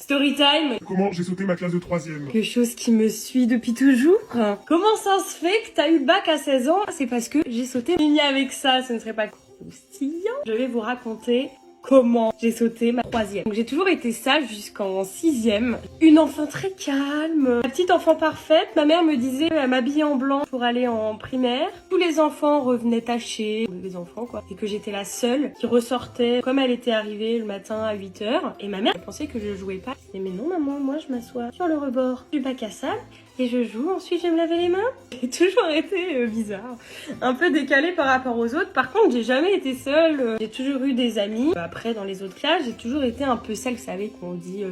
Storytime. Comment j'ai sauté ma classe de 3e. Quelque chose qui me suit depuis toujours. Comment ça se fait que t'as eu le bac à 16 ans? C'est parce que j'ai sauté. Fini avec ça, ce ne serait pas croustillant. Je vais vous raconter comment j'ai sauté ma 3e. Donc j'ai toujours été sage jusqu'en 6e. Une enfant très calme, la petite enfant parfaite. Ma mère me disait, elle m'habillait en blanc pour aller en primaire. Tous les enfants revenaient tachés, les enfants quoi. Et que j'étais la seule qui ressortait comme elle était arrivée le matin à 8h. Et ma mère elle pensait que je jouais pas. Je disais, mais non maman, moi je m'assois sur le rebord du bac à sable. Et je joue, ensuite je vais me laver les mains. J'ai toujours été bizarre, un peu décalée par rapport aux autres. Par contre, j'ai jamais été seule, j'ai toujours eu des amis. Après, dans les autres classes, j'ai toujours été un peu celle, vous savez, qu'on dit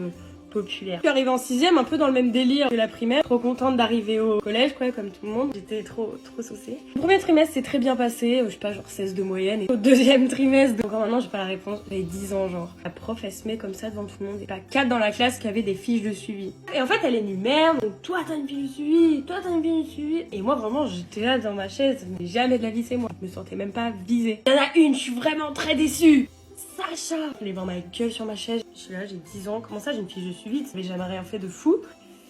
populaire. Je suis arrivée en 6e, un peu dans le même délire que la primaire. Trop contente d'arriver au collège, quoi, comme tout le monde. J'étais trop saucée. Le premier trimestre s'est très bien passé, je sais pas, genre 16 de moyenne. Et au deuxième trimestre, encore maintenant, j'ai pas la réponse. J'avais 10 ans, genre. La prof, elle se met comme ça devant tout le monde. Et pas 4 dans la classe qui avaient des fiches de suivi. Et en fait, elle énumère. Donc, toi, t'as une fiche de suivi. Toi, t'as une fiche de suivi. Et moi, vraiment, j'étais là dans ma chaise. Mais jamais de la vie, c'est moi. Je me sentais même pas visée. Il y en a une, je suis vraiment très déçue. Sacha! Je l'ai voir ma gueule sur ma chaise. Je suis là, j'ai 10 ans. Comment ça, j'ai une fiche de suivi? Mais jamais rien fait de fou.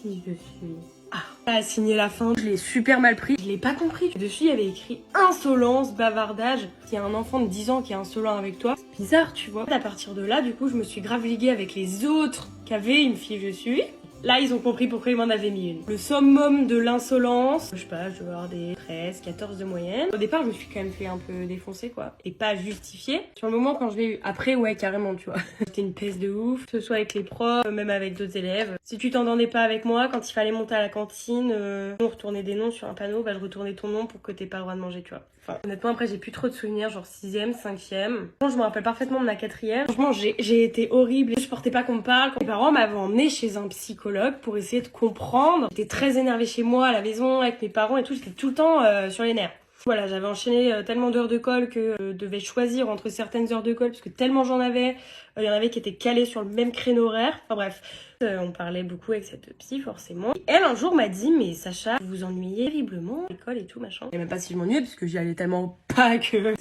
Fiche de suivi. Ah, elle a signé la fin. Je l'ai super mal pris. Je l'ai pas compris. Dessus, il y avait écrit insolence, bavardage. S'il y a un enfant de 10 ans qui est insolent avec toi, c'est bizarre, tu vois. À partir de là, du coup, je me suis grave liguée avec les autres qui avaient une fiche de suivi. Là, ils ont compris pourquoi ils m'en avaient mis une. Le summum de l'insolence, je sais pas, je dois avoir des 13, 14 de moyenne. Au départ, je me suis quand même fait un peu défoncer, quoi. Et pas justifié. Sur le moment, quand je l'ai eu, après, ouais, carrément, tu vois. J'étais une peste de ouf, que ce soit avec les profs, même avec d'autres élèves. Si tu t'entendais pas avec moi, quand il fallait monter à la cantine, on retournait des noms sur un panneau, bah je retournais ton nom pour que t'aies pas le droit de manger, tu vois. Enfin, honnêtement, après, j'ai plus trop de souvenirs, genre 6e, 5e. Bon, je me rappelle parfaitement de ma 4e. Franchement, j'ai été horrible. Je portais pas qu'on me parle. Mes parents m'avaient emmené chez un psychologue pour essayer de comprendre. J'étais très énervée chez moi, à la maison, avec mes parents et tout. J'étais tout le temps sur les nerfs. Voilà, j'avais enchaîné tellement d'heures de colle que je devais choisir entre certaines heures de colle parce que tellement j'en avais. Il y en avait qui étaient calés sur le même créneau horaire. Enfin bref, on parlait beaucoup avec cette psy forcément. Et elle un jour m'a dit, mais Sacha, vous vous ennuyez terriblement à l'école et tout machin. Et même pas si je m'ennuyais parce que j'y allais tellement pas que...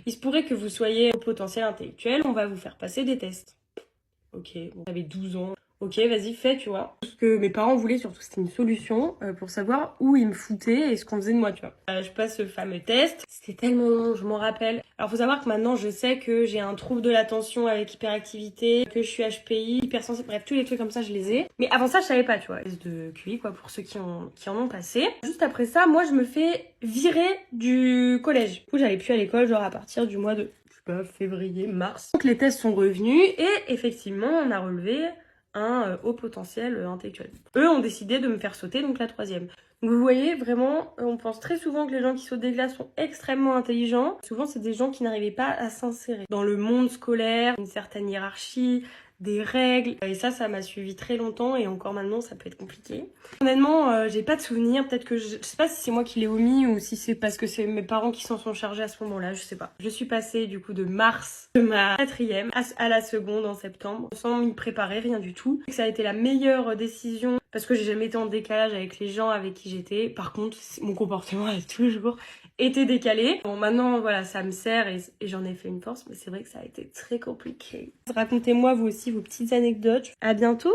il se pourrait que vous soyez au potentiel intellectuel, on va vous faire passer des tests. Ok, bon, j'avais 12 ans. Ok, vas-y, fais, tu vois. Ce que mes parents voulaient surtout, c'était une solution pour savoir où ils me foutaient et ce qu'on faisait de moi, tu vois. Je passe ce fameux test. C'était tellement long, je m'en rappelle. Alors, faut savoir que maintenant, je sais que j'ai un trouble de l'attention avec hyperactivité, que je suis HPI, hypersensible, bref, tous les trucs comme ça, je les ai. Mais avant ça, je savais pas, tu vois. Test de QI, quoi, pour ceux qui en ont passé. Juste après ça, moi, je me fais virer du collège. Du coup, j'allais plus à l'école, genre à partir du mois de, février, mars. Donc, les tests sont revenus et effectivement, on a relevé un haut potentiel intellectuel. Eux ont décidé de me faire sauter, donc la 3e. Donc vous voyez, vraiment, on pense très souvent que les gens qui sautent des glaces sont extrêmement intelligents. Souvent, c'est des gens qui n'arrivaient pas à s'insérer dans le monde scolaire, une certaine hiérarchie, des règles. Et ça m'a suivi très longtemps et encore maintenant, ça peut être compliqué. Honnêtement, j'ai pas de souvenir. Peut-être que je sais pas si c'est moi qui l'ai omis ou si c'est parce que c'est mes parents qui s'en sont chargés à ce moment-là, je sais pas. Je suis passée du coup de mars de ma 4e à la seconde en septembre, sans m'y préparer, rien du tout. Ça a été la meilleure décision parce que j'ai jamais été en décalage avec les gens avec qui j'étais. Par contre, mon comportement a toujours été décalé. Bon, maintenant, voilà, ça me sert et j'en ai fait une force, mais c'est vrai que ça a été très compliqué. Racontez-moi vous aussi vos petites anecdotes. À bientôt!